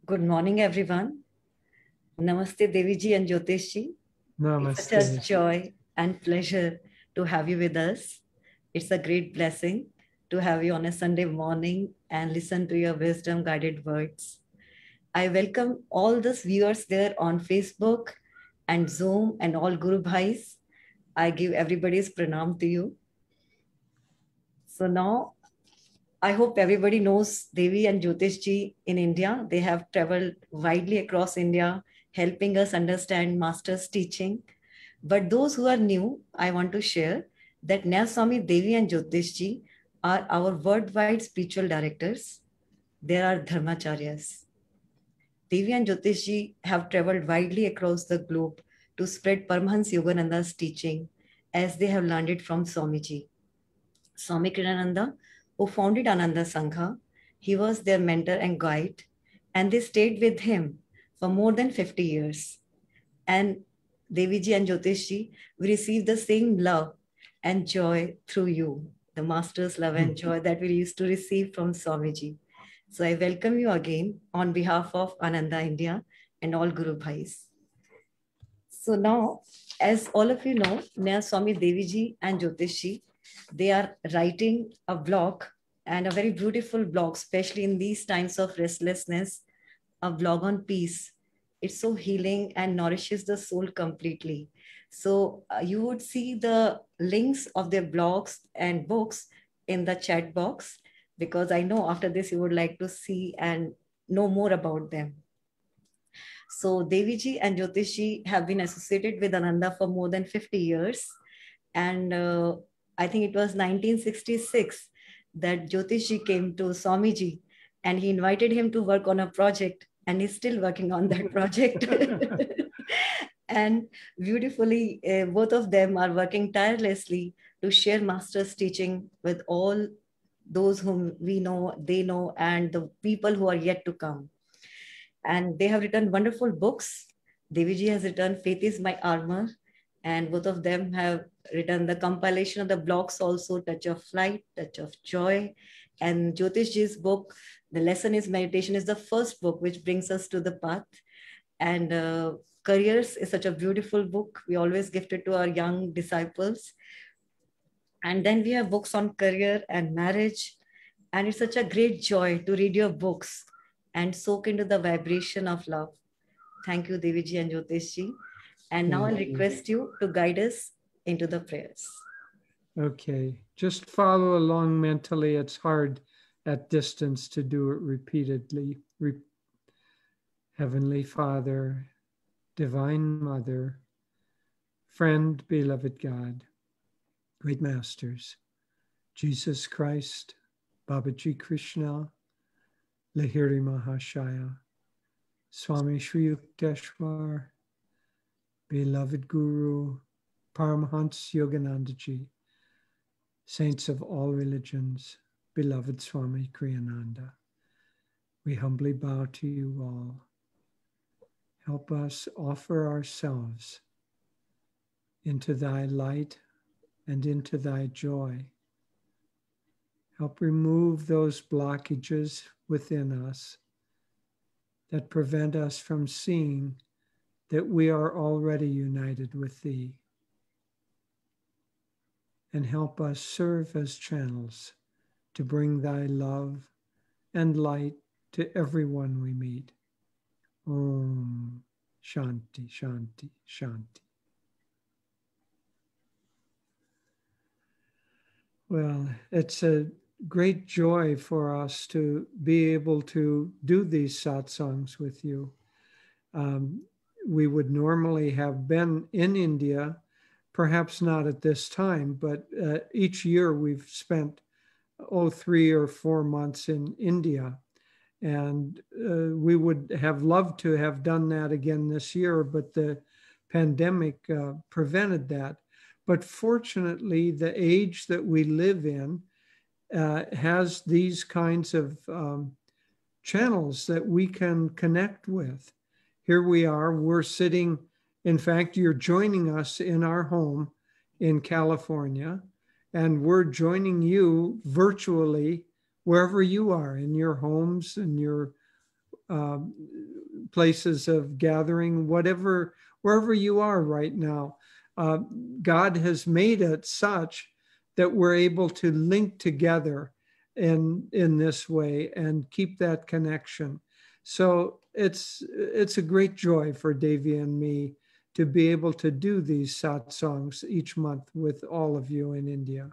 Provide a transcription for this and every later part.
Good morning, everyone. Namaste, Devi ji and Jyotish ji. It's such a Namaste. joy and pleasure to have you with us. It's a great blessing to have you on a Sunday morning and listen to your wisdom guided words. I welcome all those viewers there on Facebook and Zoom and all Guru Bhais. I give everybody's pranam to you. So now I hope everybody knows Devi and Jyotish ji in India. They have traveled widely across India, helping us understand Master's teaching. But those who are new, I want to share that Nayaswami Devi and Jyotish ji are our worldwide spiritual directors. They are dharmacharyas. Devi and Jyotish ji have traveled widely across the globe to spread Paramahansa Yogananda's teaching as they have learned it from Swamiji. Swami Kriyananda, who founded Ananda Sangha, he was their mentor and guide, and they stayed with him for more than 50 years. And Deviji and Jyotishji, we receive the same love and joy through you, the Master's love and joy that we used to receive from Swamiji. So I welcome you again on behalf of Ananda India and all Guru Bhais. So now, as all of you know, Nayaswami Deviji and Jyotishji, they are writing a blog and a very beautiful blog, especially in these times of restlessness, a blog on peace. It's so healing and nourishes the soul completely. So you would see the links of their blogs and books in the chat box because I know after this you would like to see and know more about them. So Deviji and Jyotishji have been associated with Ananda for more than 50 years. And I think it was 1966 that Jyotishji came to Swamiji and he invited him to work on a project and he's still working on that project. And beautifully, both of them are working tirelessly to share Master's teaching with all those whom we know, they know, and the people who are yet to come. And they have written wonderful books. Deviji has written Faith is My Armor, and both of them have written the compilation of the blogs also, Touch of Light, Touch of Joy. And Jyotishji's book, The Lesson is Meditation, is the first book which brings us to the path. And Careers is such a beautiful book. We always gift it to our young disciples. And then we have books on career and marriage. And it's such a great joy to read your books and soak into the vibration of love. Thank you, Deviji and Jyotishji. And now I'll request you to guide us into the prayers. Okay, just follow along mentally. It's hard at distance to do it repeatedly. Heavenly Father, Divine Mother, friend, beloved God, great masters, Jesus Christ, Babaji Krishna, Lahiri Mahashaya, Swami Sri Yukteswar, beloved Guru, Paramahansa Yoganandaji, saints of all religions, beloved Swami Kriyananda, we humbly bow to you all. Help us offer ourselves into thy light and into thy joy. Help remove those blockages within us that prevent us from seeing that we are already united with thee. And help us serve as channels to bring thy love and light to everyone we meet. Om Shanti, Shanti, Shanti. Well, it's a great joy for us to be able to do these satsangs with you. We would normally have been in India, perhaps not at this time, but each year we've spent 3 or 4 months in India. And we would have loved to have done that again this year, but the pandemic prevented that. But fortunately, the age that we live in has these kinds of channels that we can connect with. Here we are, we're sitting, in fact, you're joining us in our home in California, and we're joining you virtually wherever you are, in your homes and your places of gathering, wherever you are right now. Uh, God has made it such that we're able to link together in this way and keep that connection. So it's a great joy for Devi and me to be able to do these satsangs each month with all of you in India.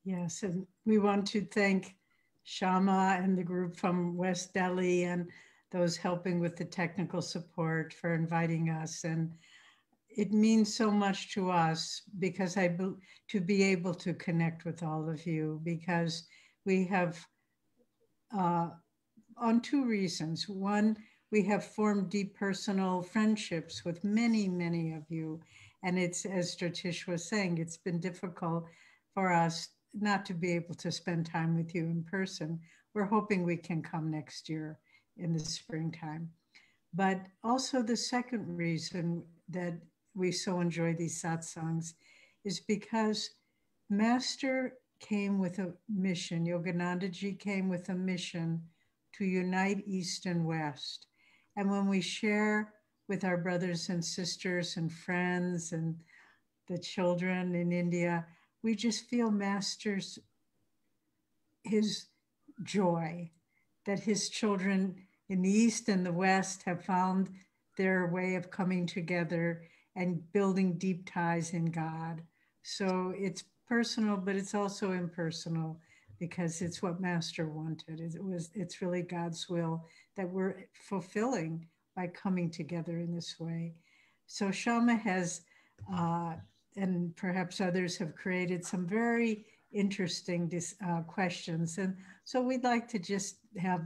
Yes, and we want to thank Shama and the group from West Delhi and those helping with the technical support for inviting us. And it means so much to us because to be able to connect with all of you, because we have on two reasons. One, we have formed deep personal friendships with many, many of you. And it's, as Jyotish was saying, it's been difficult for us not to be able to spend time with you in person. We're hoping we can come next year in the springtime. But also the second reason that we so enjoy these satsangs is because Master came with a mission, Yoganandaji came with a mission to unite East and West. And when we share with our brothers and sisters and friends and the children in India, we just feel Master's, his joy that his children in the East and the West have found their way of coming together and building deep ties in God. So it's personal, but it's also impersonal because it's what Master wanted. It's really God's will that we're fulfilling by coming together in this way. So Shama has, and perhaps others have created some very interesting questions. And so we'd like to just have,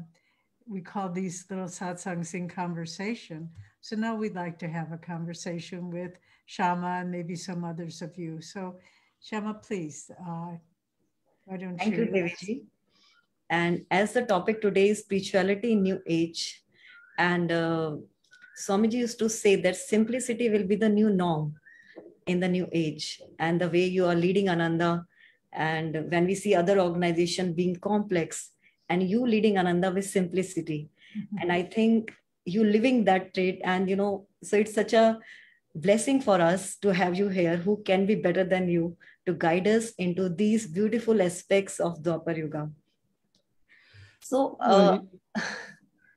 we call these little satsangs in conversation. So now we'd like to have a conversation with Shama and maybe some others of you. So Shama, please, why don't Thank you, Deviji. And as the topic today is spirituality in New Age, and Swamiji used to say that simplicity will be the new norm in the New Age, and the way you are leading Ananda, and when we see other organizations being complex, and you leading Ananda with simplicity. Mm-hmm. And I think you living that trait, and so it's such a blessing for us to have you here, who can be better than you to guide us into these beautiful aspects of Dwapar Yuga. So,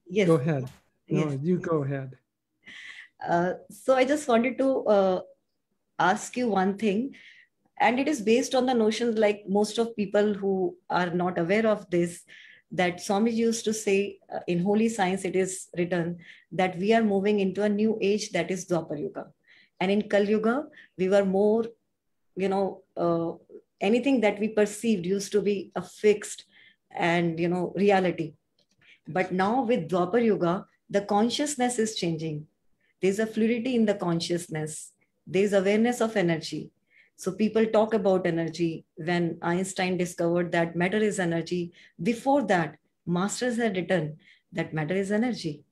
yes. Go ahead. No, yes. You go ahead. So I just wanted to ask you one thing, and it is based on the notions, like most of people who are not aware of this, that Swami used to say in Holy Science, it is written that we are moving into a new age, that is Dwapar Yuga. And in Kal Yuga, we were more, anything that we perceived used to be a fixed and, reality. But now with Dwapar Yuga, the consciousness is changing. There's a fluidity in the consciousness. There's awareness of energy. So people talk about energy. When Einstein discovered that matter is energy, before that, masters had written that matter is energy.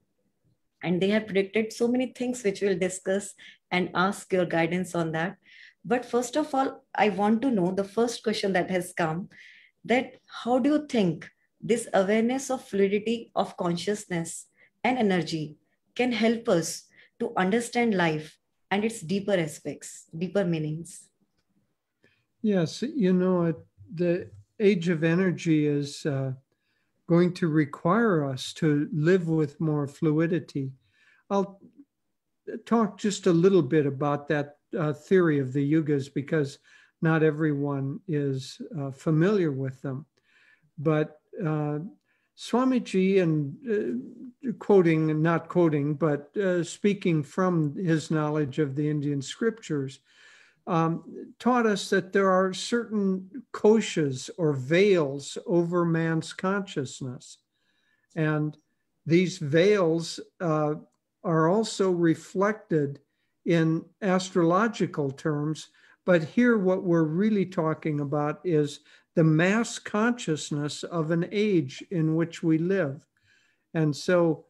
And they had predicted so many things which we'll discuss and ask your guidance on that. But first of all, I want to know the first question that has come, that how do you think this awareness of fluidity of consciousness and energy can help us to understand life and its deeper aspects, deeper meanings? Yes, the age of energy is going to require us to live with more fluidity. I'll talk just a little bit about that theory of the yugas, because not everyone is familiar with them. But Swamiji, and quoting, not quoting, but speaking from his knowledge of the Indian scriptures, taught us that there are certain koshas or veils over man's consciousness. And these veils are also reflected in astrological terms. But here, what we're really talking about is the mass consciousness of an age in which we live. And so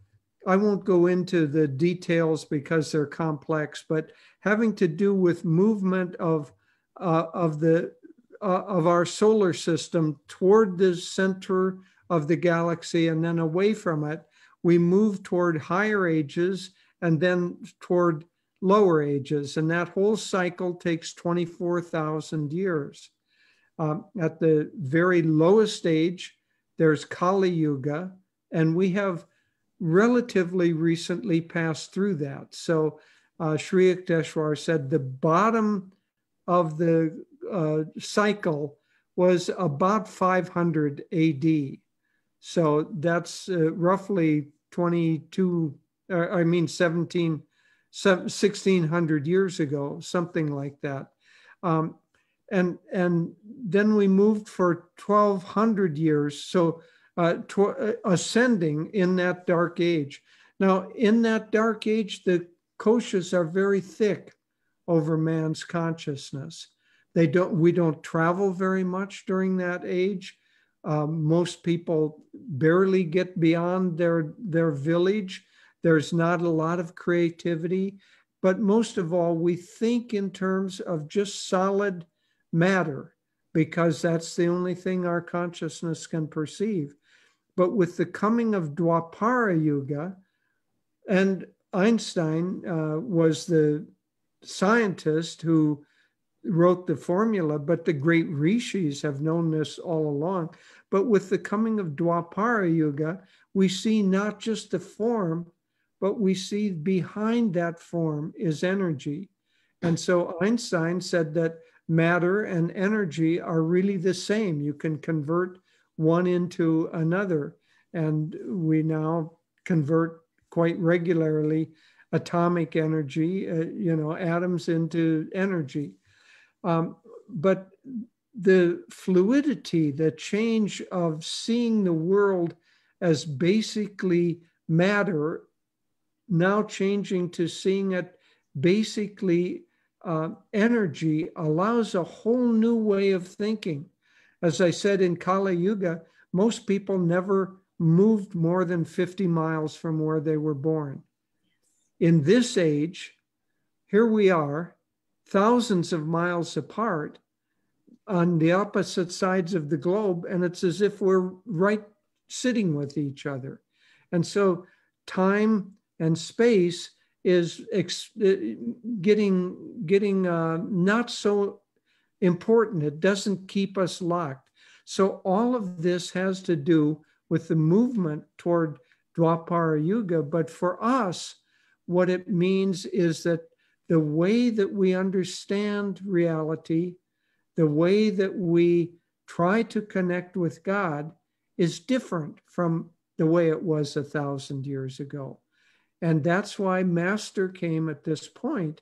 I won't go into the details because they're complex, but having to do with movement of our solar system toward the center of the galaxy and then away from it, we move toward higher ages and then toward lower ages. And that whole cycle takes 24,000 years. At the very lowest age, there's Kali Yuga, and we have relatively recently passed through that. So Sri Yukteswar said the bottom of the cycle was about 500 AD. So that's roughly 1600 years ago, something like that. And then we moved for 1200 years, so ascending in that dark age. Now, in that dark age, the koshas are very thick over man's consciousness. We don't travel very much during that age. Most people barely get beyond their village. There's not a lot of creativity, but most of all, we think in terms of just solid matter, because that's the only thing our consciousness can perceive. But with the coming of Dwapara Yuga, and Einstein was the scientist who wrote the formula, but the great rishis have known this all along. But with the coming of Dwapara Yuga, we see not just the form, but we see behind that form is energy. And so Einstein said that matter and energy are really the same. You can convert one into another. And we now convert quite regularly atomic energy, atoms into energy. But the fluidity, the change of seeing the world as basically matter, now changing to seeing it basically energy, allows a whole new way of thinking. As I said, in Kali Yuga, most people never moved more than 50 miles from where they were born. In this age, here we are, thousands of miles apart on the opposite sides of the globe, and it's as if we're right sitting with each other. And so time and space is getting not so important. It doesn't keep us locked. So all of this has to do with the movement toward Dwapara Yuga. But for us, what it means is that the way that we understand reality, the way that we try to connect with God is different from the way it was 1,000 years ago. And that's why Master came at this point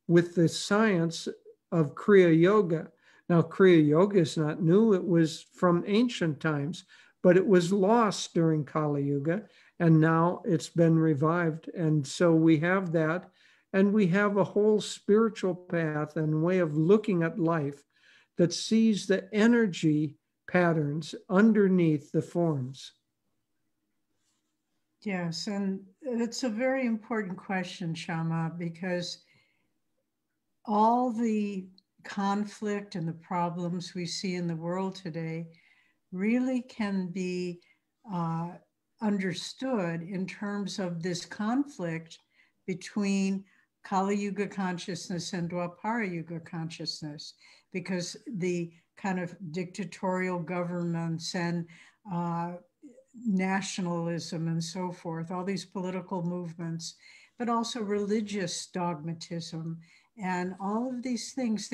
with the science of Kriya Yoga. Now, Kriya Yoga is not new. It was from ancient times, but it was lost during Kali Yuga, and now it's been revived. And so we have that, and we have a whole spiritual path and way of looking at life that sees the energy patterns underneath the forms. Yes, and it's a very important question, Shama, because all the conflict and the problems we see in the world today really can be understood in terms of this conflict between Kali Yuga consciousness and Dwapara Yuga consciousness, because the kind of dictatorial governments and nationalism and so forth, all these political movements, but also religious dogmatism and all of these things,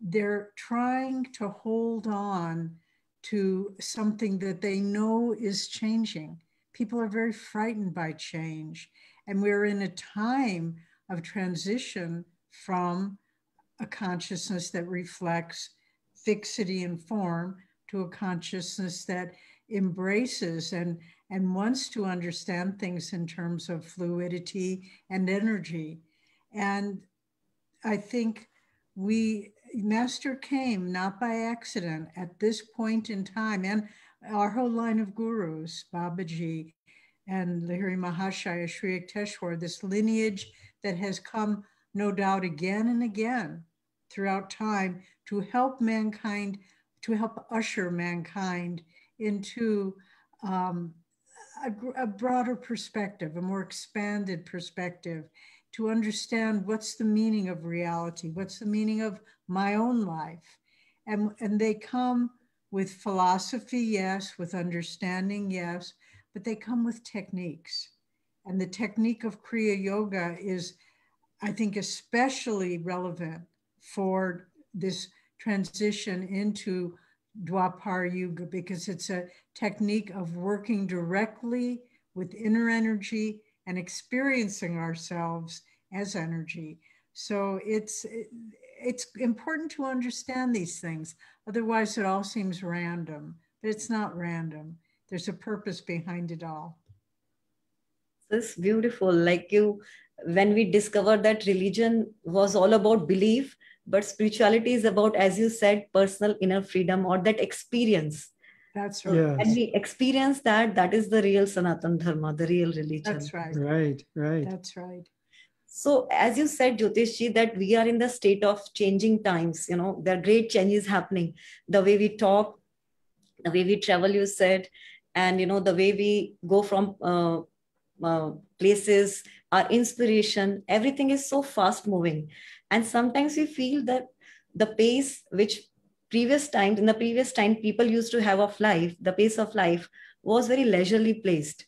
they're trying to hold on to something that they know is changing. People are very frightened by change. And we're in a time of transition from a consciousness that reflects fixity and form to a consciousness that embraces and wants to understand things in terms of fluidity and energy. And I think Master came not by accident at this point in time, and our whole line of gurus, Babaji and Lahiri Mahashaya, Sri Yukteswar, this lineage that has come, no doubt, again and again throughout time to help mankind, to help usher mankind into a broader perspective, a more expanded perspective, to understand what's the meaning of reality, what's the meaning of my own life. And they come with philosophy, yes, with understanding, yes, but they come with techniques. And the technique of Kriya Yoga is, I think, especially relevant for this transition into Dwapar Yuga, because it's a technique of working directly with inner energy and experiencing ourselves as energy. So it's important to understand these things. Otherwise, it all seems random, but it's not random. There's a purpose behind it all. It's beautiful. Like you, when we discovered that religion was all about belief, but spirituality is about, as you said, personal inner freedom or that experience. That's right. Yes. And we experience that, that is the real Sanatan Dharma, the real religion. That's right. Right, right. That's right. So as you said, Jyotishji, that we are in the state of changing times, you know, there are great changes happening. The way we talk, the way we travel, you said, and, you know, the way we go from places, our inspiration, everything is so fast moving. And sometimes we feel that the pace which in the previous time people used to have of life, the pace of life was very leisurely placed.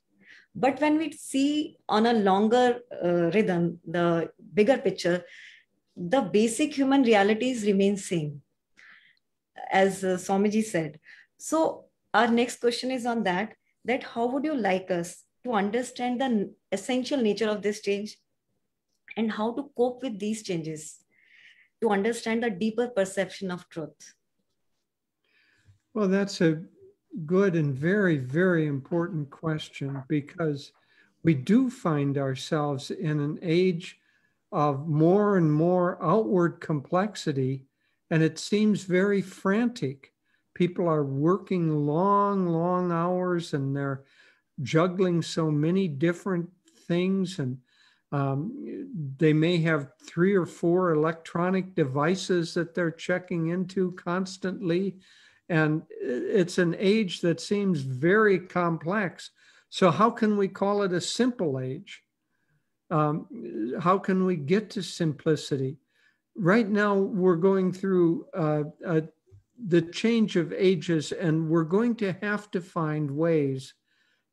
But when we see on a longer rhythm, the bigger picture, the basic human realities remain same, as Swamiji said. So our next question is on that, that how would you like us to understand the essential nature of this change and how to cope with these changes, to understand the deeper perception of truth? Well, that's a good and very, very important question, because we do find ourselves in an age of more and more outward complexity, and it seems very frantic. People are working long, long hours, and they're juggling so many different things, and they may have 3 or 4 electronic devices that they're checking into constantly. And it's an age that seems very complex. So how can we call it a simple age? How can we get to simplicity? Right now, we're going through the change of ages, and we're going to have to find ways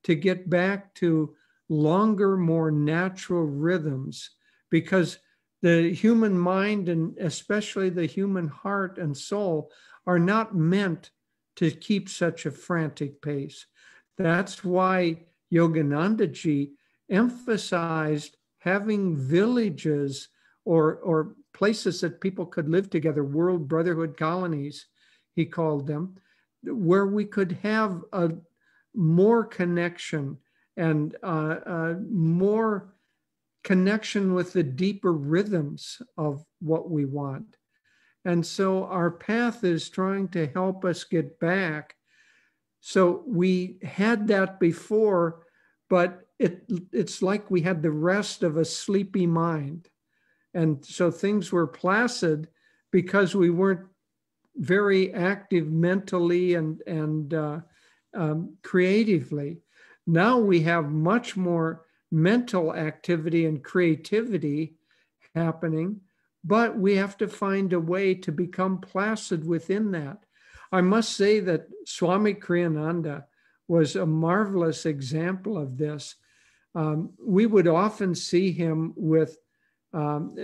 to get back to longer, more natural rhythms, because the human mind, and especially the human heart and soul, are not meant to keep such a frantic pace. That's why Yoganandaji emphasized having villages or places that people could live together, world brotherhood colonies, he called them, where we could have a more connection and more connection with the deeper rhythms of what we want. And so our path is trying to help us get back. So we had that before, but it's like we had the rest of a sleepy mind. And so things were placid because we weren't very active mentally and creatively. Now we have much more mental activity and creativity happening, but we have to find a way to become placid within that. I must say that Swami Kriyananda was a marvelous example of this. We would often see him with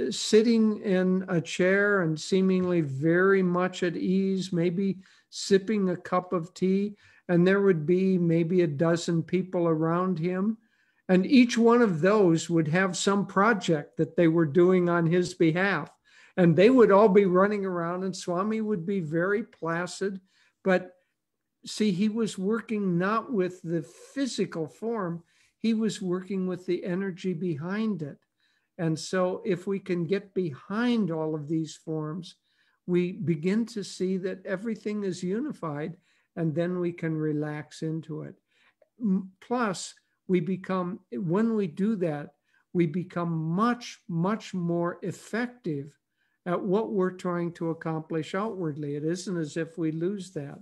sitting in a chair and seemingly very much at ease, maybe sipping a cup of tea, and there would be maybe a dozen people around him. And each one of those would have some project that they were doing on his behalf. And they would all be running around, and Swami would be very placid. But see, he was working not with the physical form, he was working with the energy behind it. And so if we can get behind all of these forms, we begin to see that everything is unified, and then we can relax into it. Plus, we become, when we do that, we become much, much more effective at what we're trying to accomplish outwardly. It isn't as if we lose that.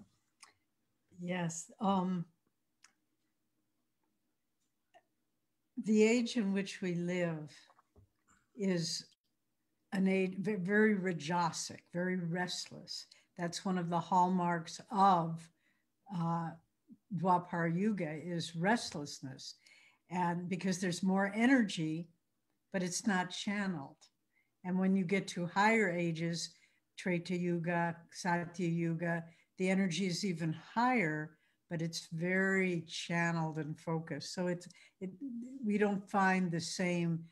Yes. the age in which we live is an age very rajasic, very restless. That's one of the hallmarks of Dwapara Yuga is restlessness. And because there's more energy, but it's not channeled. And when you get to higher ages, Treta Yuga, Satya Yuga, the energy is even higher, but it's very channeled and focused. So we don't find the same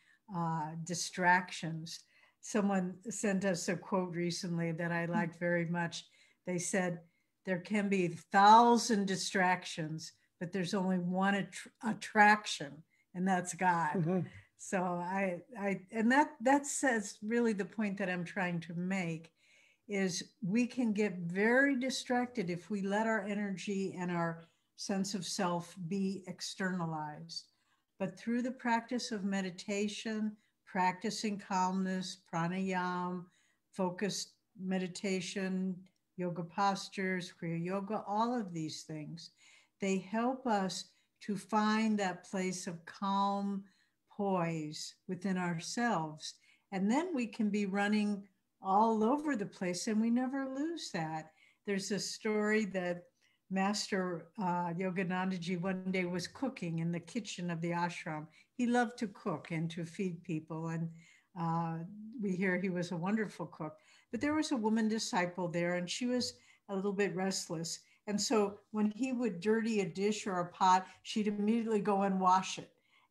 distractions. Someone sent us a quote recently that I liked very much. They said, there can be 1,000 distractions, but there's only one attraction, and that's God. Mm-hmm. So and that says really the point that I'm trying to make is we can get very distracted if we let our energy and our sense of self be externalized. But through the practice of meditation, practicing calmness, pranayama, focused meditation, yoga postures, Kriya Yoga, all of these things, they help us to find that place of calm poise within ourselves. And then we can be running all over the place and we never lose that. There's a story that Master Yoganandaji one day was cooking in the kitchen of the ashram. He loved to cook and to feed people. And we hear he was a wonderful cook. But there was a woman disciple there and she was a little bit restless. And so when he would dirty a dish or a pot, she'd immediately go and wash it.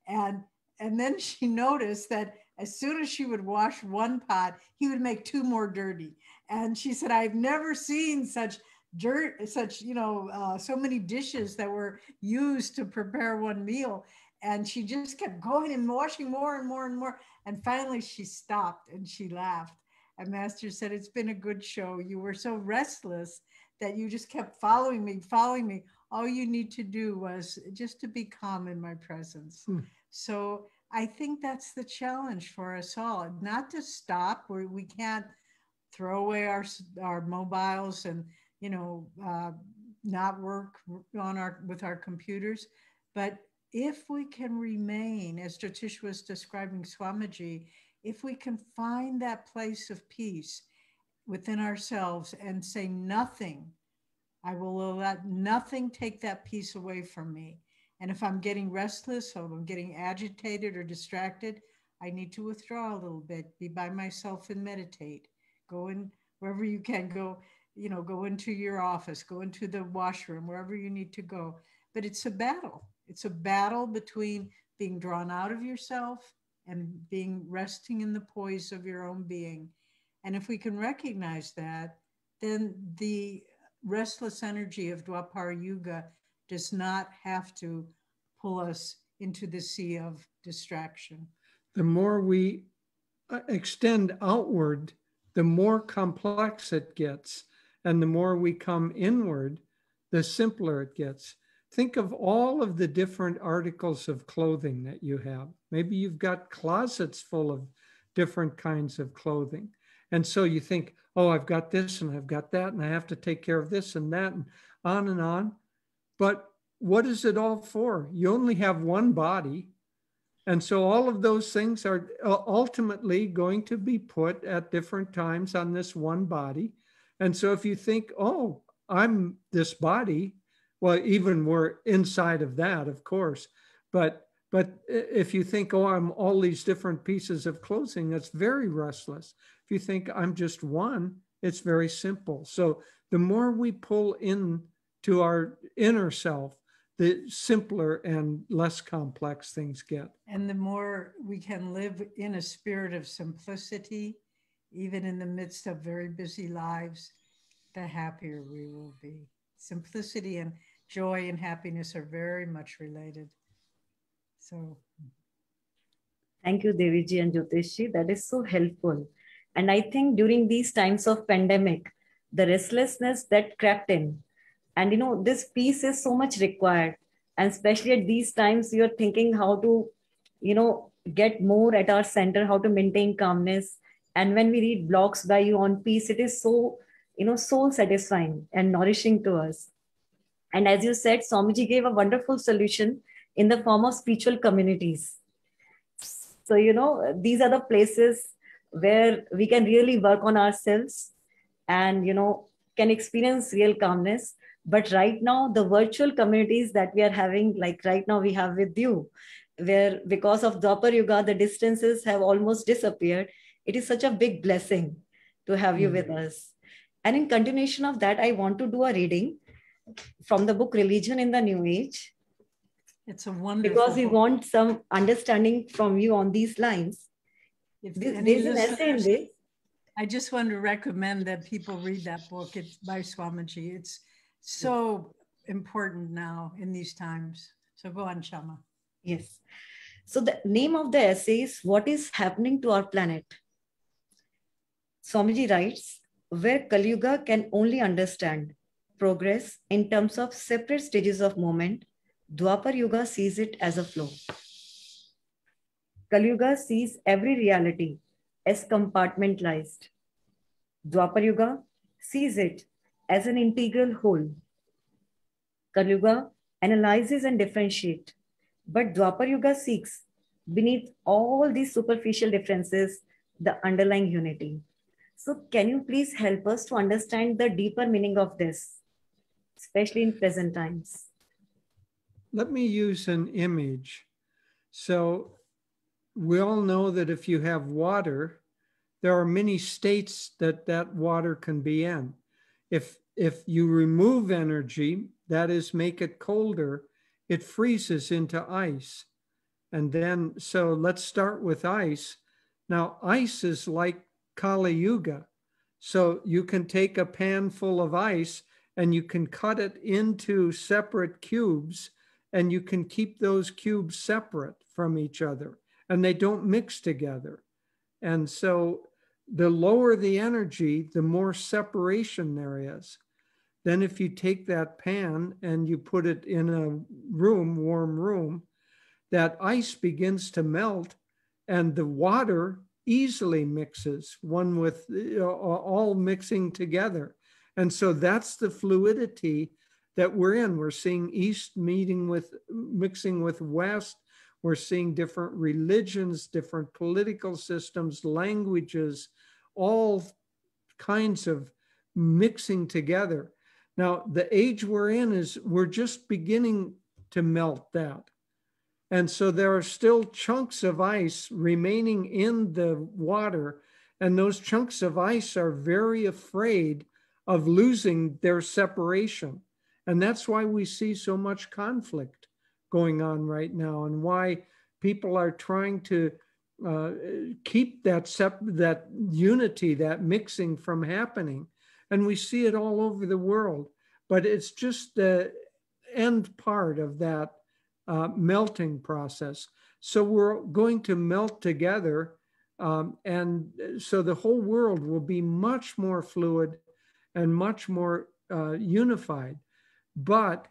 And then she noticed that as soon as she would wash one pot, he would make two more dirty. And she said, I've never seen such dirt, so many dishes that were used to prepare one meal. And she just kept going and washing more and more and more. And finally she stopped and she laughed. And Master said, it's been a good show. You were so restless that you just kept following me. All you need to do was just to be calm in my presence. So I think that's the challenge for us all, not to stop where we can't throw away our mobiles and, not work with our computers. But if we can remain, as Jyotish was describing Swamiji, if we can find that place of peace within ourselves and say nothing, I will let nothing take that peace away from me. And if I'm getting restless or I'm getting agitated or distracted, I need to withdraw a little bit, be by myself and meditate. Go in wherever you can go, go into your office, go into the washroom, wherever you need to go. But it's a battle. It's a battle between being drawn out of yourself and resting in the poise of your own being. And if we can recognize that, then the restless energy of Dwapara Yuga does not have to pull us into the sea of distraction. The more we extend outward, the more complex it gets. And the more we come inward, the simpler it gets. Think of all of the different articles of clothing that you have. Maybe you've got closets full of different kinds of clothing. And so you think, oh, I've got this and I've got that, and I have to take care of this and that, and on and on. But what is it all for? You only have one body. And so all of those things are ultimately going to be put at different times on this one body. And so if you think, oh, I'm this body, well, even we're inside of that, of course. But if you think, oh, I'm all these different pieces of clothing, that's very restless. If you think I'm just one, it's very simple. So the more we pull in to our inner self, the simpler and less complex things get. And the more we can live in a spirit of simplicity, even in the midst of very busy lives, the happier we will be. Simplicity and joy and happiness are very much related. So. Thank you, Deviji and Jyotishji. That is so helpful. And I think during these times of pandemic, the restlessness that crept in, and this peace is so much required. And especially at these times, you're thinking how to, get more at our center, how to maintain calmness. And when we read blogs by you on peace, it is so, soul satisfying and nourishing to us. And as you said, Swamiji gave a wonderful solution in the form of spiritual communities. So, these are the places where we can really work on ourselves and, can experience real calmness. But right now, the virtual communities that we are having, like right now we have with you, where because of Dwapar Yuga, the distances have almost disappeared. It is such a big blessing to have you with us. And in continuation of that, I want to do a reading from the book Religion in the New Age, It's a wonderful because we book. want some understanding from you on these lines. If There's any an essay in listeners, this. I just want to recommend that people read that book. It's by Swamiji. It's so important now in these times. So go on, Shama. Yes. So the name of the essay is What is Happening to Our Planet? Swamiji writes, where Kali Yuga can only understand progress in terms of separate stages of moment, Dwapar Yuga sees it as a flow. Kali Yuga sees every reality as compartmentalized. Dwapar Yuga sees it as an integral whole. Kali Yuga analyzes and differentiates, but Dwapar Yuga seeks beneath all these superficial differences the underlying unity. So, can you please help us to understand the deeper meaning of this, especially in present times? Let me use an image. So we all know that if you have water, there are many states that that water can be in. If you remove energy, that is, make it colder, it freezes into ice. And then, so let's start with ice. Now, ice is like Kali Yuga. So you can take a pan full of ice and you can cut it into separate cubes, and you can keep those cubes separate from each other, and they don't mix together. And so the lower the energy, the more separation there is. Then if you take that pan and you put it in a room, warm room, that ice begins to melt and the water easily mixes, one with all mixing together. And so that's the fluidity that we're in. We're seeing East mixing with West. We're seeing different religions, different political systems, languages, all kinds of mixing together. Now, the age we're in is we're just beginning to melt that. And so there are still chunks of ice remaining in the water, and those chunks of ice are very afraid of losing their separation. And that's why we see so much conflict going on right now, and why people are trying to keep that unity, that mixing from happening. And we see it all over the world, but it's just the end part of that melting process. So we're going to melt together, and so the whole world will be much more fluid and much more unified. But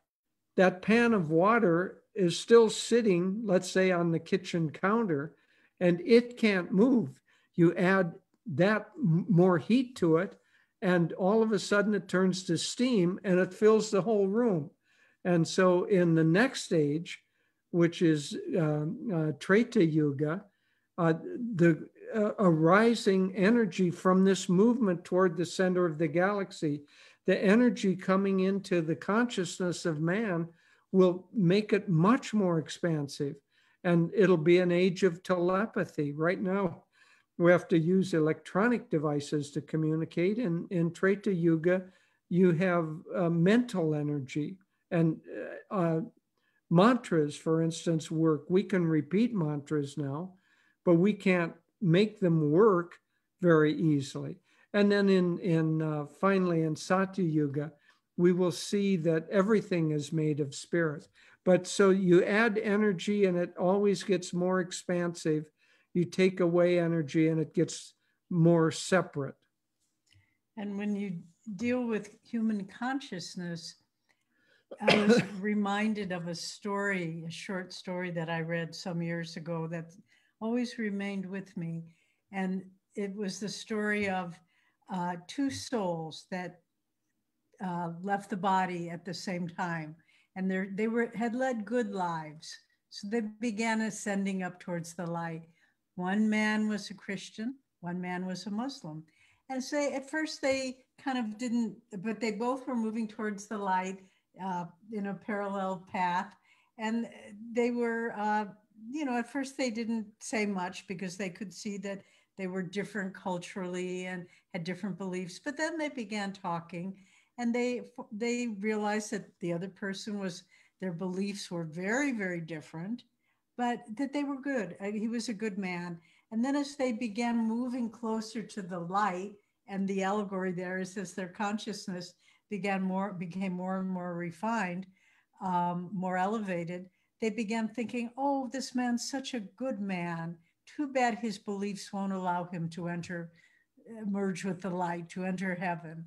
that pan of water is still sitting, let's say, on the kitchen counter, and it can't move. You add that more heat to it, and all of a sudden it turns to steam and it fills the whole room. And so in the next stage, which is Treta Yuga, the arising energy from this movement toward the center of the galaxy, the energy coming into the consciousness of man will make it much more expansive. And it'll be an age of telepathy. Right now, we have to use electronic devices to communicate. And in Treta Yuga, you have mental energy. And mantras, for instance, work. We can repeat mantras now, but we can't make them work very easily. And then finally in Satya Yuga, we will see that everything is made of spirit. But so you add energy and it always gets more expansive. You take away energy and it gets more separate. And when you deal with human consciousness, I was reminded of a story, a short story that I read some years ago that always remained with me. And it was the story of two souls that left the body at the same time. And they had led good lives. So they began ascending up towards the light. One man was a Christian, one man was a Muslim. And so at first they kind of didn't, but they both were moving towards the light in a parallel path. And they were, at first they didn't say much because they could see that they were different culturally and had different beliefs. But then they began talking, and they realized that the other person was, their beliefs were very, very different, but that they were good. He was a good man. And then as they began moving closer to the light, and the allegory there is as their consciousness became more and more refined, more elevated, they began thinking, oh, this man's such a good man. Too bad his beliefs won't allow him to merge with the light, to enter heaven.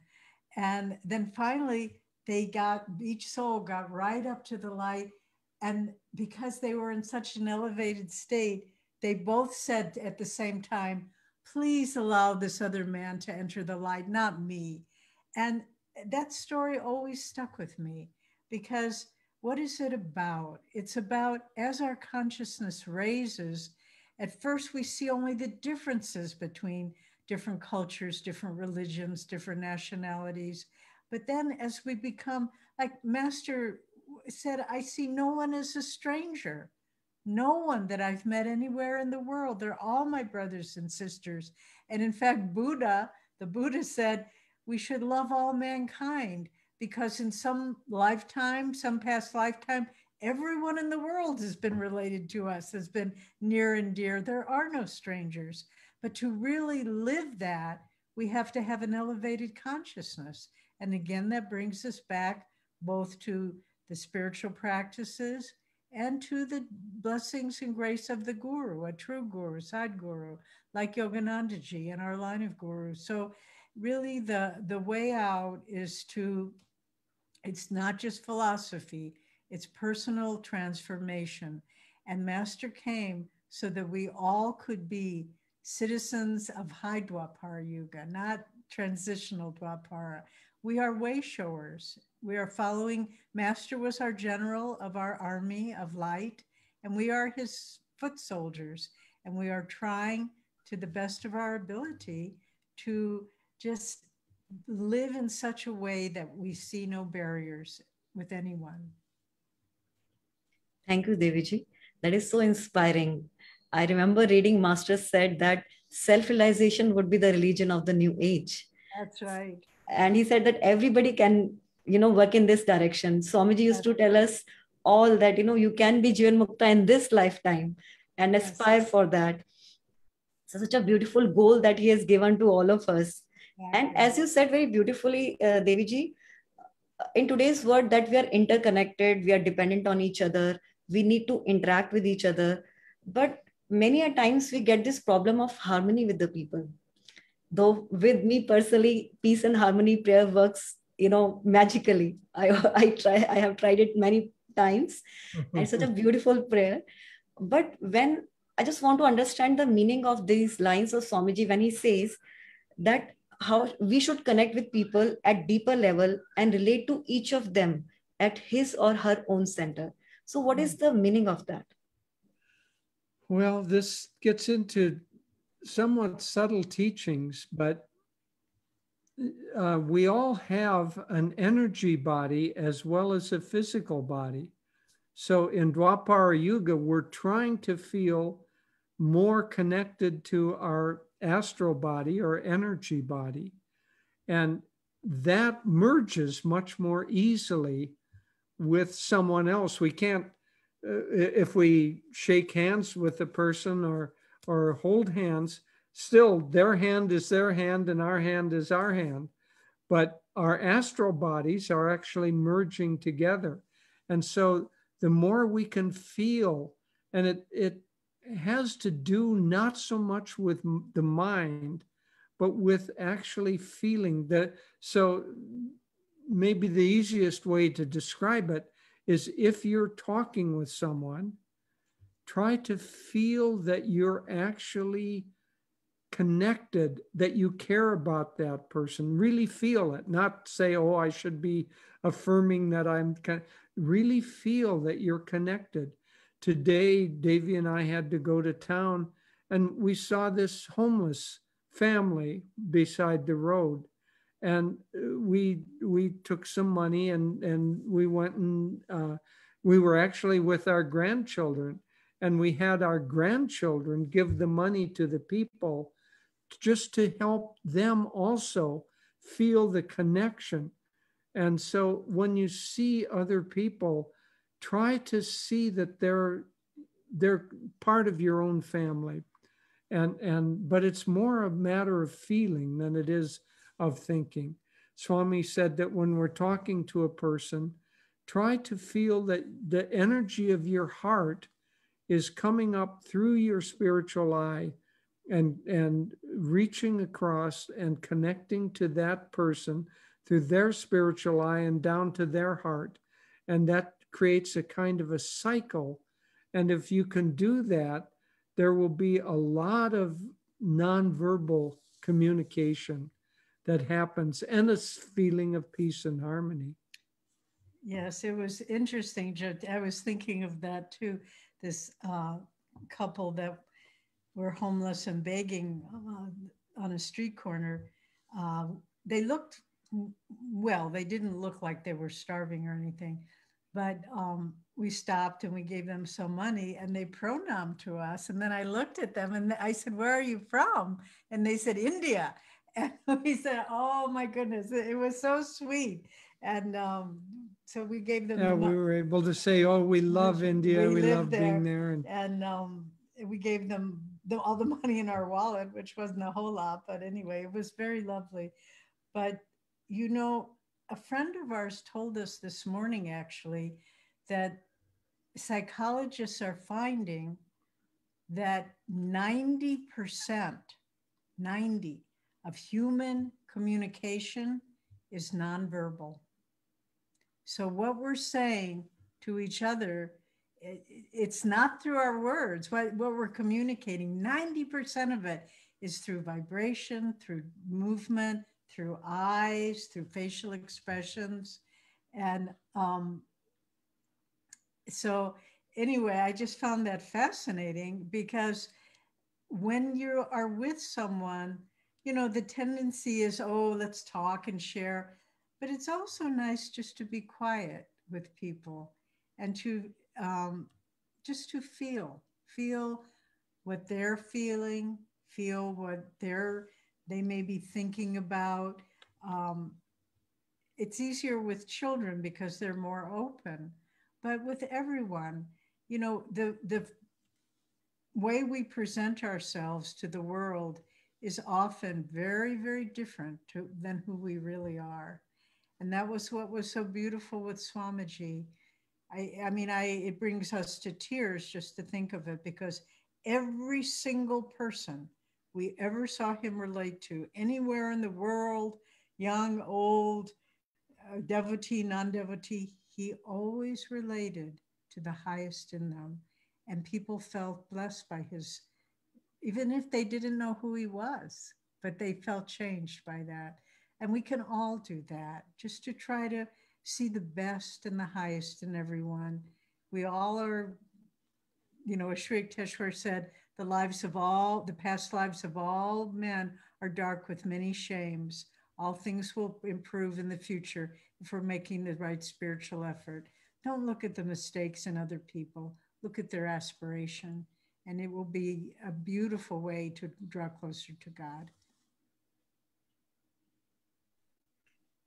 And then finally, each soul got right up to the light. And because they were in such an elevated state, they both said at the same time, please allow this other man to enter the light, not me. And that story always stuck with me, because what is it about? It's about, as our consciousness raises, at first we see only the differences between different cultures, different religions, different nationalities. But then as we become, like Master said, I see no one as a stranger. No one that I've met anywhere in the world. They're all my brothers and sisters. And in fact, the Buddha said, we should love all mankind, because in some lifetime, some past lifetime, everyone in the world has been related to us, has been near and dear. There are no strangers. But to really live that, we have to have an elevated consciousness. And again, that brings us back both to the spiritual practices and to the blessings and grace of the guru, a true guru, Sadguru, like Yoganandaji and our line of gurus. So really the way out is it's not just philosophy, it's personal transformation. And Master came so that we all could be citizens of High Dwapara Yuga, not transitional Dwapara. We are way showers. We are following, Master was our general of our army of light, and we are his foot soldiers. And we are trying to the best of our ability to just live in such a way that we see no barriers with anyone. Thank you, Deviji. That is so inspiring. I remember reading Master said that self-realization would be the religion of the new age. That's right. And he said that everybody can, work in this direction. Swamiji used to tell us all that, you can be Jivan Mukta in this lifetime and aspire for that. So such a beautiful goal that he has given to all of us. And as you said very beautifully, Deviji, in today's world that we are interconnected, we are dependent on each other, we need to interact with each other. But many a times we get this problem of harmony with the people. Though with me personally, peace and harmony prayer works, magically. I have tried it many times, and such a beautiful prayer. But when I just want to understand the meaning of these lines of Swamiji when he says that how we should connect with people at deeper level and relate to each of them at his or her own center. So what is the meaning of that? Well, this gets into somewhat subtle teachings, but we all have an energy body as well as a physical body. So in Dwapara Yuga, we're trying to feel more connected to our astral body or energy body. And that merges much more easily with someone else. We can't, if we shake hands with a person or hold hands, still their hand is their hand and our hand is our hand. But our astral bodies are actually merging together. And so the more we can feel, and it has to do not so much with the mind, but with actually feeling that. So maybe the easiest way to describe it is if you're talking with someone, try to feel that you're actually connected, that you care about that person. Really feel it, not say, oh, I should be affirming that I'm really feel that you're connected. Today, Devi and I had to go to town, and we saw this homeless family beside the road, and we took some money, and we went, and we were actually with our grandchildren, and we had our grandchildren give the money to the people just to help them also feel the connection. And so when you see other people, try to see that they're part of your own family. And but it's more a matter of feeling than it is of thinking. Swami said that when we're talking to a person, try to feel that the energy of your heart is coming up through your spiritual eye, and reaching across and connecting to that person through their spiritual eye and down to their heart. And that creates a kind of a cycle. And if you can do that, there will be a lot of nonverbal communication that happens, and a feeling of peace and harmony. Yes, it was interesting. I was thinking of that too. This couple that were homeless and begging on a street corner. They looked well. They didn't look like they were starving or anything, but we stopped and we gave them some money, and they pronomed to us. And then I looked at them and I said, "Where are you from?" And they said, "India." And we said, "Oh my goodness, it was so sweet." And so we gave them. Yeah, we were able to say, "Oh, we love India. We love being there." And we gave them all the money in our wallet, which wasn't a whole lot, but anyway, it was very lovely. But you know, a friend of ours told us this morning actually that psychologists are finding that 90% of human communication is nonverbal. So what we're saying to each other, it's not through our words. What we're communicating, 90% of it is through vibration, through movement, through eyes, through facial expressions. And so anyway, I just found that fascinating, because when you are with someone, you know, the tendency is, oh, let's talk and share. But it's also nice just to be quiet with people and to just to feel what they're feeling, feel what they may be thinking about. It's easier with children because they're more open, but with everyone, you know, the way we present ourselves to the world is often very, very different than who we really are. And that was what was so beautiful with Swamiji. I mean, it brings us to tears just to think of it, because every single person we ever saw him relate to anywhere in the world, young, old, devotee, non-devotee, he always related to the highest in them. And people felt blessed by his, even if they didn't know who he was, but they felt changed by that. And we can all do that, just to try to see the best and the highest in everyone. We all are, you know, as Sri Yukteswar said, the past lives of all men are dark with many shames. All things will improve in the future if we're making the right spiritual effort. Don't look at the mistakes in other people. Look at their aspiration, and it will be a beautiful way to draw closer to God.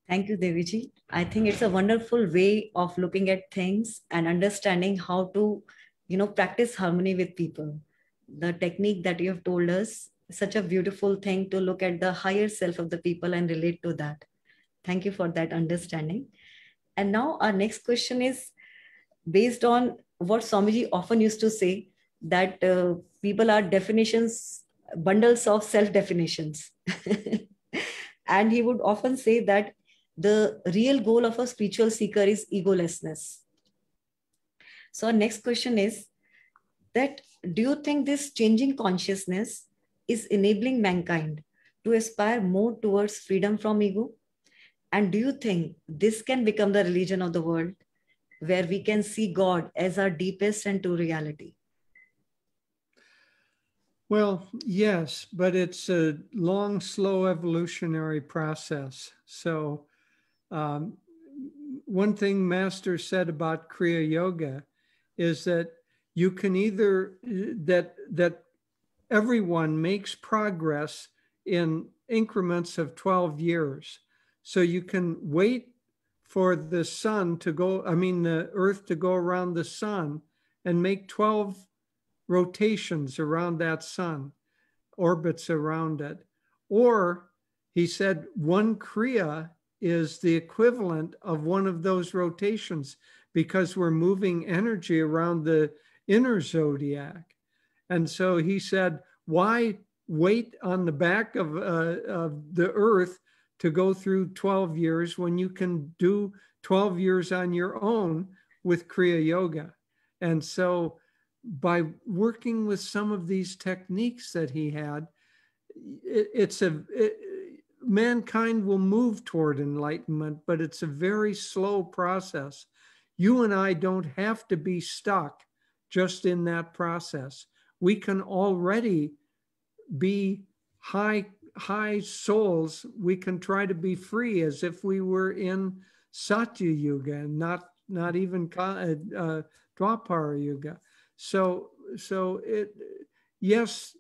Thank you, Deviji. I think it's a wonderful way of looking at things and understanding how to, practice harmony with people. The technique that you have told us is such a beautiful thing to look at the higher self of the people and relate to that. Thank you for that understanding. And now our next question is based on what Swamiji often used to say, that people are bundles of self-definitions. And he would often say that the real goal of a spiritual seeker is egolessness. So our next question is that, do you think this changing consciousness is enabling mankind to aspire more towards freedom from ego? And do you think this can become the religion of the world, where we can see God as our deepest and true reality? Well, yes, but it's a long, slow evolutionary process. So, um, one thing Master said about Kriya Yoga is that you can either that everyone makes progress in increments of 12 years. So you can wait for the sun to go, I mean, the earth to go around the sun and make 12 rotations around that sun, orbits around it. Or he said one Kriya is the equivalent of one of those rotations because we're moving energy around the inner zodiac. And so he said, why wait on the back of the earth to go through 12 years when you can do 12 years on your own with Kriya Yoga? And so by working with some of these techniques that he had, mankind will move toward enlightenment, but it's a very slow process. You and I don't have to be stuck just in that process. We can already be high souls. We can try to be free as if we were in Satya Yuga and not even Dwapara Yuga. So yes,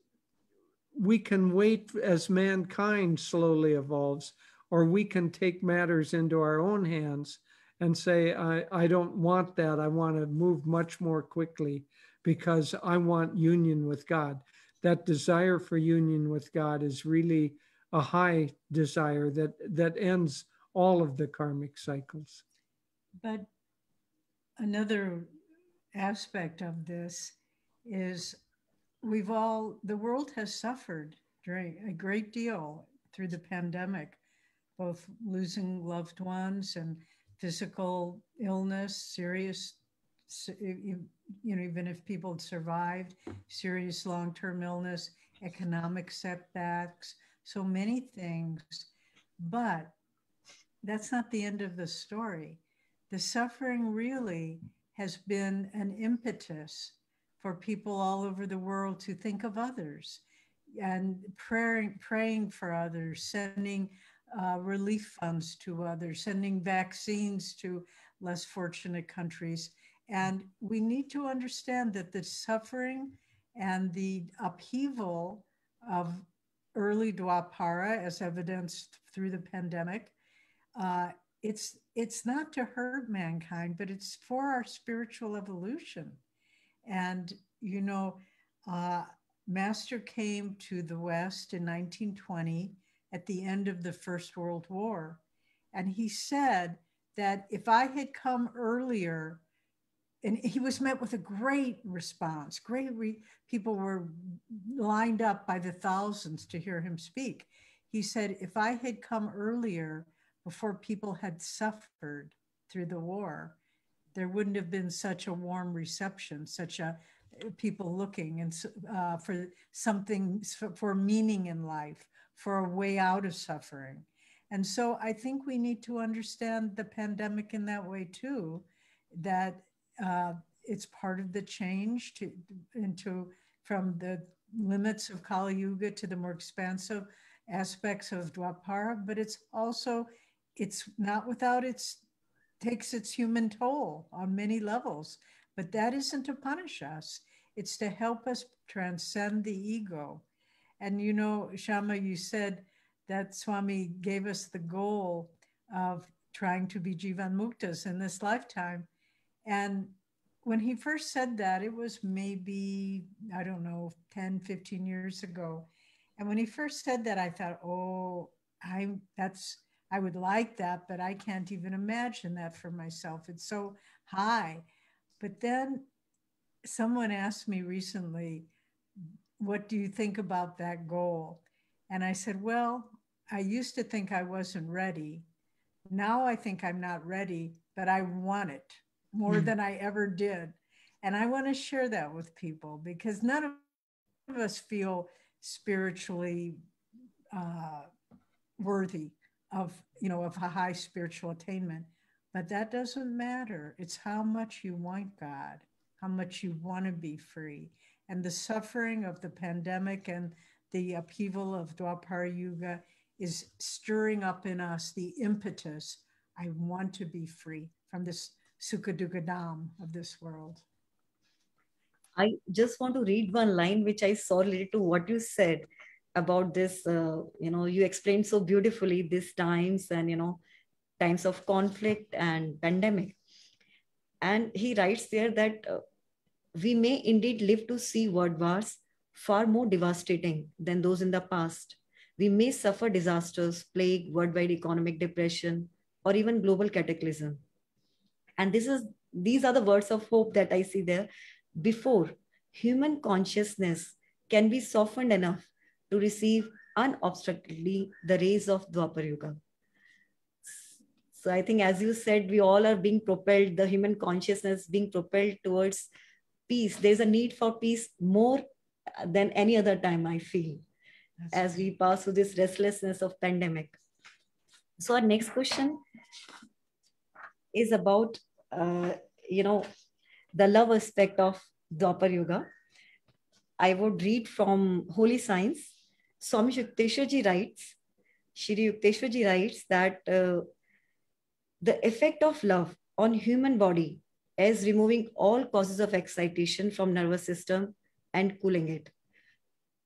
we can wait as mankind slowly evolves, or we can take matters into our own hands and say, I don't want that. I want to move much more quickly because I want union with God. That desire for union with God is really a high desire that ends all of the karmic cycles. But another aspect of this is the world has suffered during a great deal through the pandemic, both losing loved ones and physical illness, serious, even if people survived, serious long-term illness, economic setbacks, so many things. But that's not the end of the story. The suffering really has been an impetus for people all over the world to think of others and praying for others, sending relief funds to others, sending vaccines to less fortunate countries. And we need to understand that the suffering and the upheaval of early Dwapara, as evidenced through the pandemic, uh, it's not to hurt mankind, but it's for our spiritual evolution. And uh, Master came to the West in 1920 at the end of the First World War, and he said that if I had come earlier, and he was met with a great response. People were lined up by the thousands to hear him speak. He said, if I had come earlier, before people had suffered through the war, there wouldn't have been such a warm reception, such a people looking and for something, for meaning in life, for a way out of suffering. And so I think we need to understand the pandemic in that way too, that it's part of the change from the limits of Kali Yuga to the more expansive aspects of Dwapara, but it's not without takes its human toll on many levels. But that isn't to punish us. It's to help us transcend the ego. And Shama, you said that Swami gave us the goal of trying to be Jivan Muktas in this lifetime. And when he first said that, it was maybe, I don't know, 10, 15 years ago. And when he first said that, I thought, oh, I would like that, but I can't even imagine that for myself. It's so high. But then someone asked me recently, what do you think about that goal? And I said, well, I used to think I wasn't ready. Now I think I'm not ready, but I want it more than I ever did. And I want to share that with people because none of us feel spiritually worthy of a high spiritual attainment, but that doesn't matter. It's how much you want God, how much you want to be free. And the suffering of the pandemic and the upheaval of Dwapara Yuga is stirring up in us the impetus. I want to be free from this sukha dukkha dham of this world. I just want to read one line which I saw related to what you said about this. You explained so beautifully these times and, times of conflict and pandemic. And he writes there that we may indeed live to see world wars far more devastating than those in the past. We may suffer disasters, plague, worldwide economic depression, or even global cataclysm. And these are the words of hope that I see there. Before human consciousness can be softened enough to receive unobstructedly the rays of Dwapar Yuga. So I think, as you said, we all are being propelled, the human consciousness being propelled towards peace. There's a need for peace more than any other time, I feel, as we pass through this restlessness of pandemic. So our next question is about, the love aspect of Dwapar Yuga. I would read from Holy Science. Swami Yukteswarji writes, Shri Yukteswarji writes that the effect of love on human body is removing all causes of excitation from nervous system and cooling it.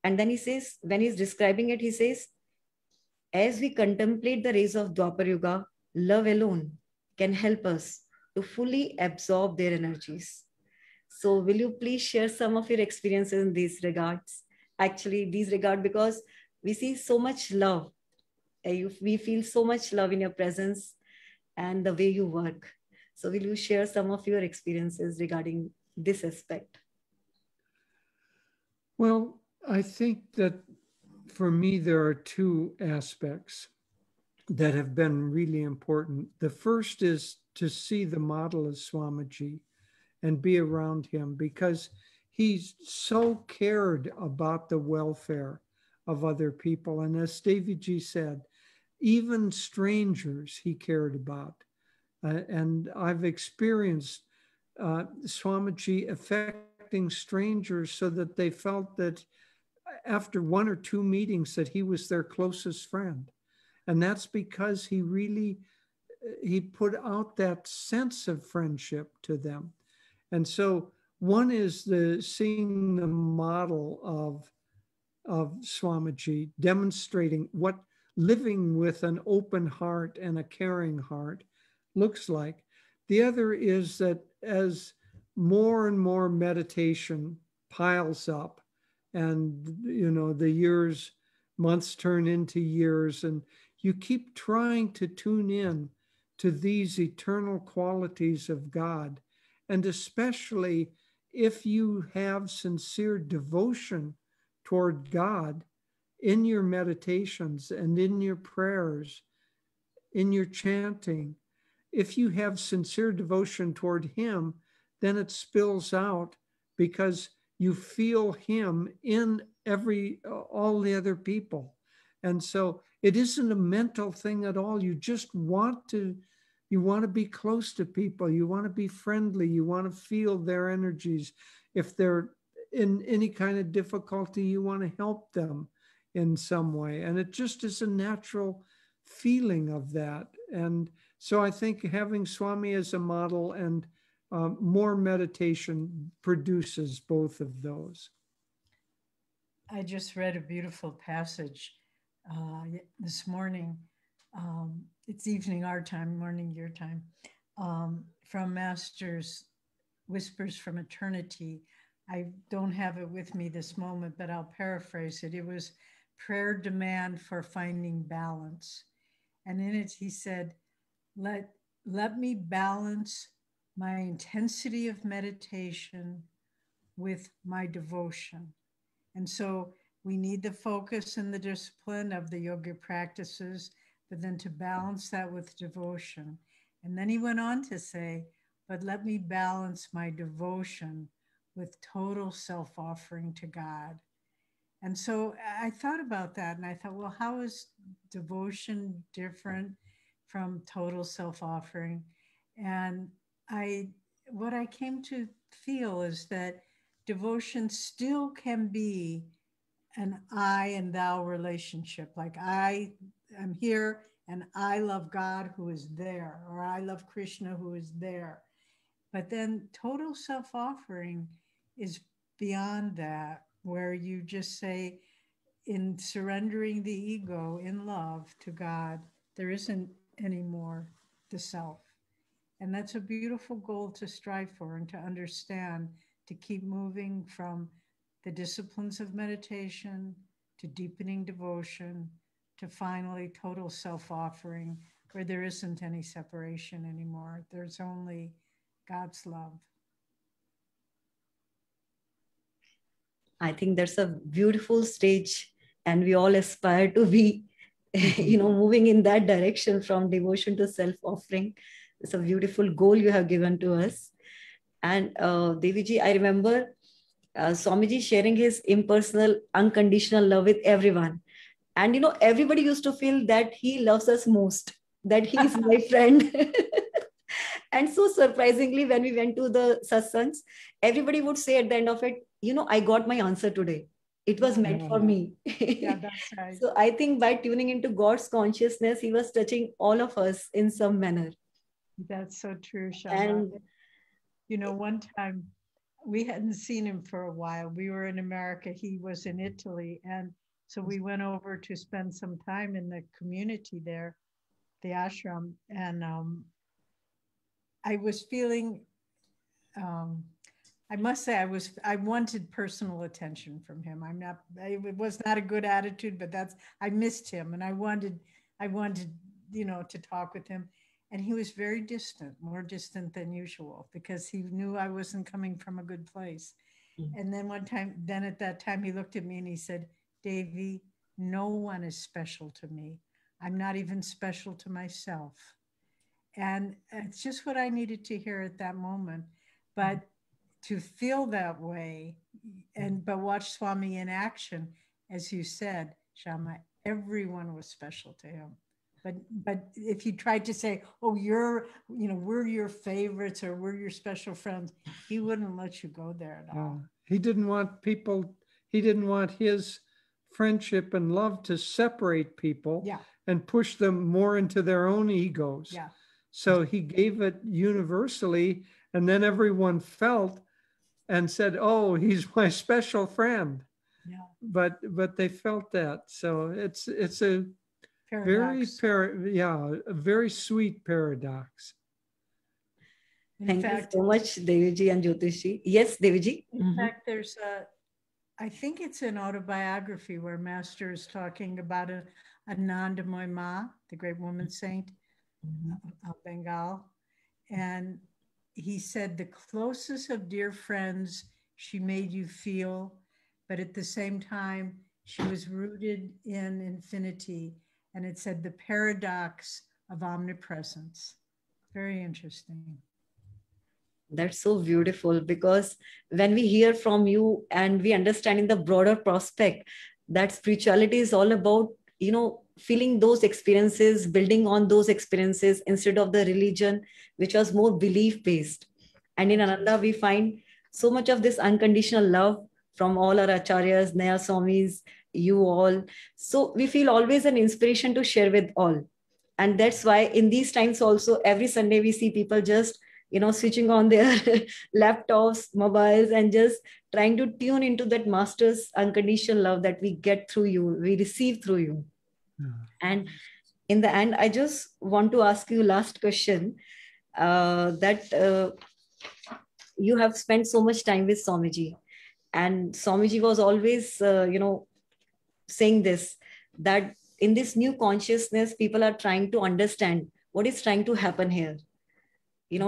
And then he says, when he's describing it, he says, as we contemplate the rays of Dwapar Yuga, love alone can help us to fully absorb their energies. So will you please share some of your experiences in these regards? Actually, these regard, because we see so much love. We feel so much love in your presence and the way you work. So will you share some of your experiences regarding this aspect? Well, I think that for me, there are two aspects that have been really important. The first is to see the model of Swamiji and be around him because he's so cared about the welfare of other people. And as Daviji said, even strangers he cared about. And I've experienced Swamiji affecting strangers so that they felt that after one or two meetings that he was their closest friend. And that's because he put out that sense of friendship to them. And so one is seeing the model of Swamiji demonstrating what living with an open heart and a caring heart looks like. The other is that as more and more meditation piles up and the months turn into years, and you keep trying to tune in to these eternal qualities of God. And especially if you have sincere devotion toward God in your meditations and in your prayers, in your chanting, if you have sincere devotion toward him, then it spills out because you feel him in all the other people. And so it isn't a mental thing at all. You just want to be close to people. You want to be friendly. You want to feel their energies. If they're in any kind of difficulty, you want to help them in some way. And it just is a natural feeling of that. And so I think having Swami as a model and more meditation produces both of those. I just read a beautiful passage this morning. It's evening our time, morning your time, from Master's Whispers from Eternity. I don't have it with me this moment, but I'll paraphrase it. It was prayer demand for finding balance. And in it, he said, let me balance my intensity of meditation with my devotion. And so we need the focus and the discipline of the yoga practices, but then to balance that with devotion. And then he went on to say, but let me balance my devotion with total self-offering to God. And so I thought about that and I thought, well, how is devotion different from total self-offering? And what I came to feel is that devotion still can be an I and thou relationship. Like I am here and I love God who is there, or I love Krishna who is there. But then total self-offering is beyond that, where you just say, in surrendering the ego in love to God, there isn't anymore the self. And that's a beautiful goal to strive for and to understand, to keep moving from the disciplines of meditation to deepening devotion to finally total self-offering, where there isn't any separation anymore. There's only God's love. I think that's a beautiful stage, and we all aspire to be, moving in that direction from devotion to self-offering. It's a beautiful goal you have given to us. And Deviji, I remember Swamiji sharing his impersonal, unconditional love with everyone. And, everybody used to feel that he loves us most, that he is my friend. And so surprisingly, when we went to the satsangs, everybody would say at the end of it, I got my answer today. It was meant for me. Yeah, that's right. So I think by tuning into God's consciousness, he was touching all of us in some manner. That's so true, Shama. And one time we hadn't seen him for a while. We were in America, he was in Italy. And so we went over to spend some time in the community there, the ashram. And I was feeling, I must say, I wanted personal attention from him. It was not a good attitude, but I missed him and I wanted, to talk with him. And he was very distant, more distant than usual, because he knew I wasn't coming from a good place. And then at that time, he looked at me and he said, Devi, no one is special to me. I'm not even special to myself. And it's just what I needed to hear at that moment. But to feel that way, but watch Swami in action, as you said, Shama, everyone was special to him. But if you tried to say, oh, we're your favorites or we're your special friends, he wouldn't let you go there at all. He didn't want his friendship and love to separate people and push them more into their own egos. Yeah. So he gave it universally, and then everyone felt and said, oh, he's my special friend. Yeah. But they felt that. So it's a paradox. A very sweet paradox. Thank you so much, Deviji and Jyotishji. Yes, Deviji. In fact, there's I think it's an autobiography where Master is talking about Anandamoy Ma, the great woman saint of Bengal. And he said, the closest of dear friends she made you feel, but at the same time, she was rooted in infinity. And it said the paradox of omnipresence. Very interesting. That's so beautiful, because when we hear from you and we understand in the broader prospect that spirituality is all about, feeling those experiences, building on those experiences instead of the religion, which was more belief based. And in Ananda, we find so much of this unconditional love from all our acharyas, Nayaswamis, you all. So we feel always an inspiration to share with all. And that's why in these times also, every Sunday we see people just, switching on their laptops, mobiles, and just trying to tune into that master's unconditional love that we get through you, we receive through you. And in the end, I just want to ask you last question, that you have spent so much time with Swamiji, and Swamiji was always, saying this, that in this new consciousness, people are trying to understand what is trying to happen here. He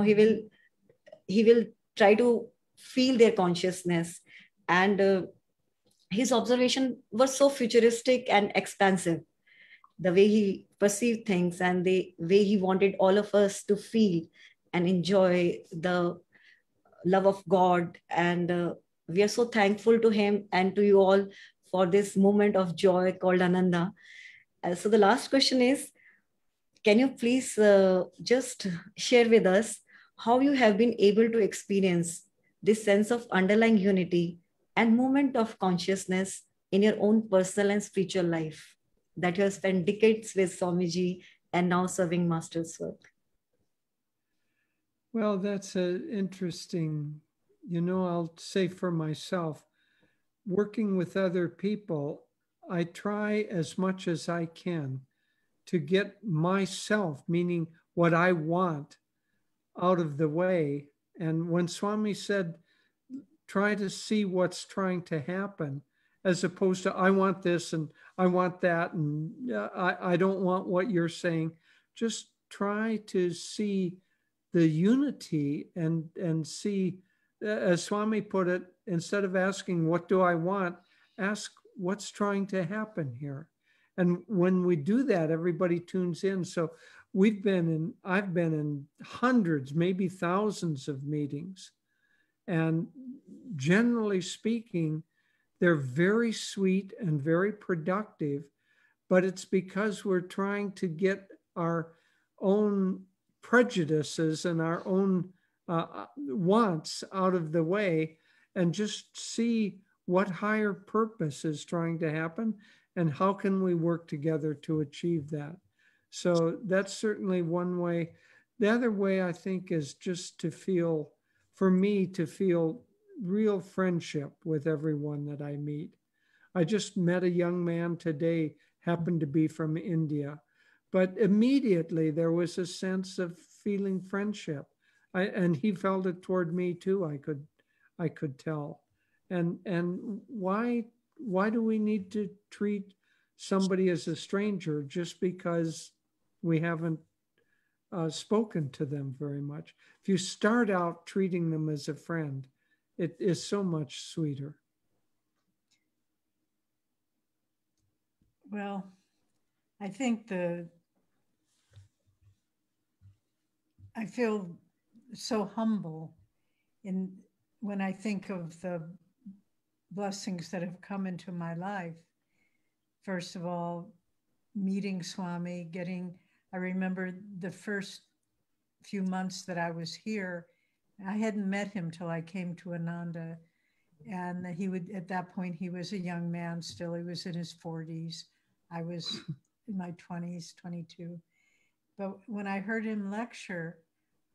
will try to feel their consciousness, and his observation was so futuristic and expansive, the way he perceived things and the way he wanted all of us to feel and enjoy the love of God. And we are so thankful to him and to you all for this moment of joy called Ananda. So the last question is, can you please just share with us how you have been able to experience this sense of underlying unity and movement of consciousness in your own personal and spiritual life that you have spent decades with Swamiji and now serving Master's work? Well, that's an interesting, I'll say for myself, working with other people, I try as much as I can to get myself, meaning what I want, out of the way. And when Swami said, try to see what's trying to happen, as opposed to, I want this and I want that, and I don't want what you're saying, just try to see the unity and see, as Swami put it, instead of asking, what do I want? Ask, what's trying to happen here? And when we do that, everybody tunes in. So I've been in hundreds, maybe thousands of meetings. And generally speaking, they're very sweet and very productive, but it's because we're trying to get our own prejudices and our own wants out of the way and just see what higher purpose is trying to happen and how can we work together to achieve that. So that's certainly one way. The other way, I think, is just to feel, for me, to feel real friendship with everyone that I meet. I just met a young man today, happened to be from India, but immediately there was a sense of feeling friendship. And he felt it toward me too, I could tell. And why do we need to treat somebody as a stranger just because we haven't spoken to them very much? If you start out treating them as a friend, it is so much sweeter. Well, I think I feel so humble when I think of the blessings that have come into my life. First of all, meeting Swami, I remember the first few months that I was here, I hadn't met him till I came to Ananda. And at that point, he was a young man still. He was in his 40s. I was in my 20s, 22. But when I heard him lecture,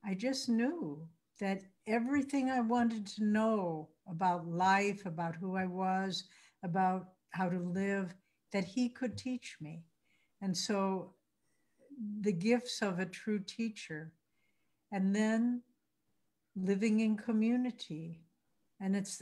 I just knew that everything I wanted to know about life, about who I was, about how to live, that he could teach me. And so the gifts of a true teacher, and then living in community. And it's,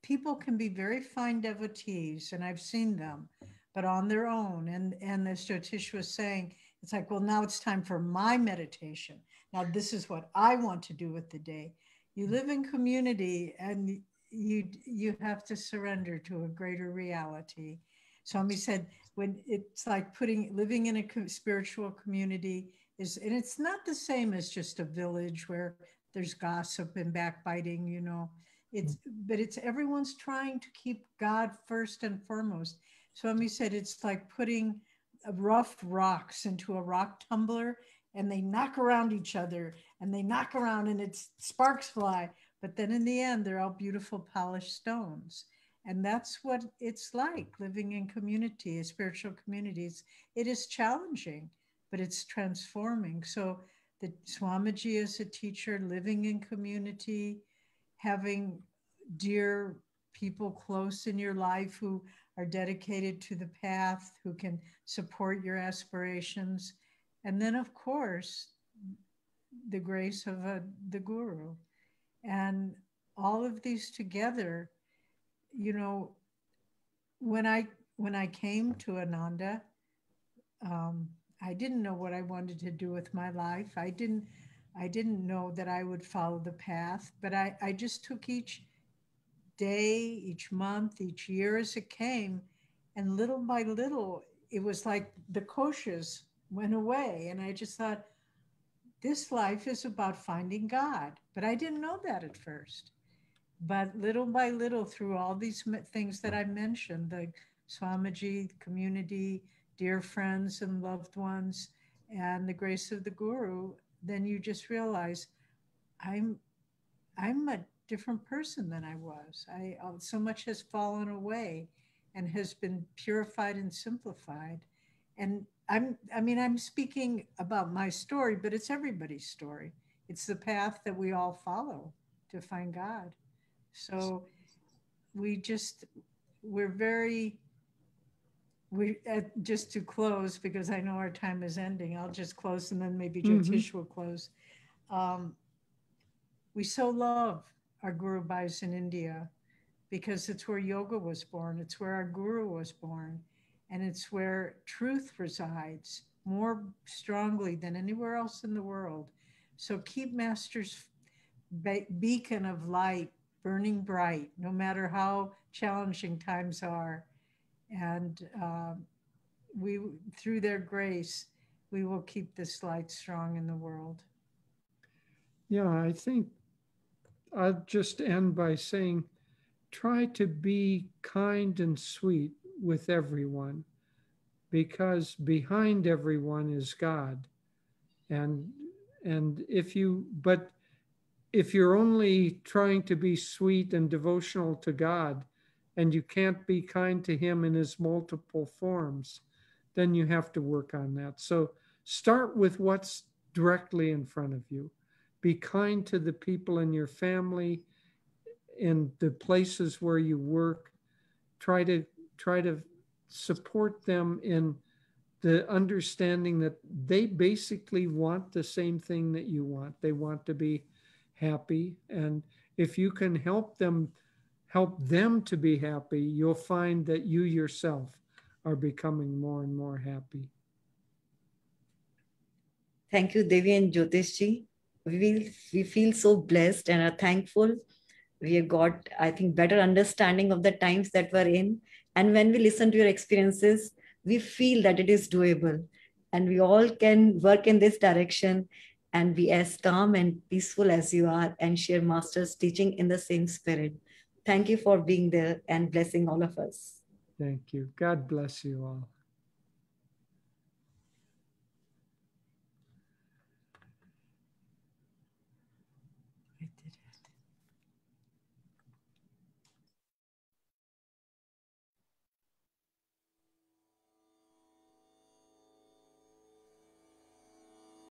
people can be very fine devotees, and I've seen them, but on their own. And as Jyotish was saying, it's like, well, now it's time for my meditation. Now this is what I want to do with the day. You live in community, and you have to surrender to a greater reality. Swami said, when it's like living in a spiritual community and it's not the same as just a village where there's gossip and backbiting, but it's everyone's trying to keep God first and foremost. Swami said it's like putting rough rocks into a rock tumbler, and they knock around each other and they knock around and sparks fly. But then in the end, they're all beautiful polished stones. And that's what it's like living in community, spiritual communities. It is challenging, but it's transforming. So the Swamiji as a teacher, living in community, having dear people close in your life who are dedicated to the path, who can support your aspirations. And then, of course, the grace of the guru. And all of these together, when I came to Ananda, I didn't know what I wanted to do with my life. I didn't know that I would follow the path, but I just took each day, each month, each year as it came. And little by little, it was like the koshas went away. And I just thought, this life is about finding God. But I didn't know that at first. But little by little, through all these things that I mentioned, the Swamiji, community, dear friends and loved ones, and the grace of the guru, then you just realize I'm a different person than I was. So much has fallen away and has been purified and simplified. And I'm speaking about my story, but it's everybody's story. It's the path that we all follow to find God. So we're very, just to close, because I know our time is ending, I'll just close and then maybe Jyotish will close. We so love our Guru Bhais in India because it's where yoga was born. It's where our Guru was born. And it's where truth resides more strongly than anywhere else in the world. So keep Master's beacon of light burning bright, no matter how challenging times are. And we, through their grace, we will keep this light strong in the world. Yeah, I think I'll just end by saying, try to be kind and sweet with everyone, because behind everyone is God. And if you're only trying to be sweet and devotional to God, and you can't be kind to him in his multiple forms, then you have to work on that. So start with what's directly in front of you. Be kind to the people in your family, in the places where you work. Try to support them in the understanding that they basically want the same thing that you want. They want to be happy. And if you can help them to be happy, you'll find that you yourself are becoming more and more happy. Thank you, Devi and Jyotishji. We feel so blessed and are thankful. We have got, I think, better understanding of the times that we're in. And when we listen to your experiences, we feel that it is doable. And we all can work in this direction and be as calm and peaceful as you are and share Master's teaching in the same spirit. Thank you for being there and blessing all of us. Thank you. God bless you all.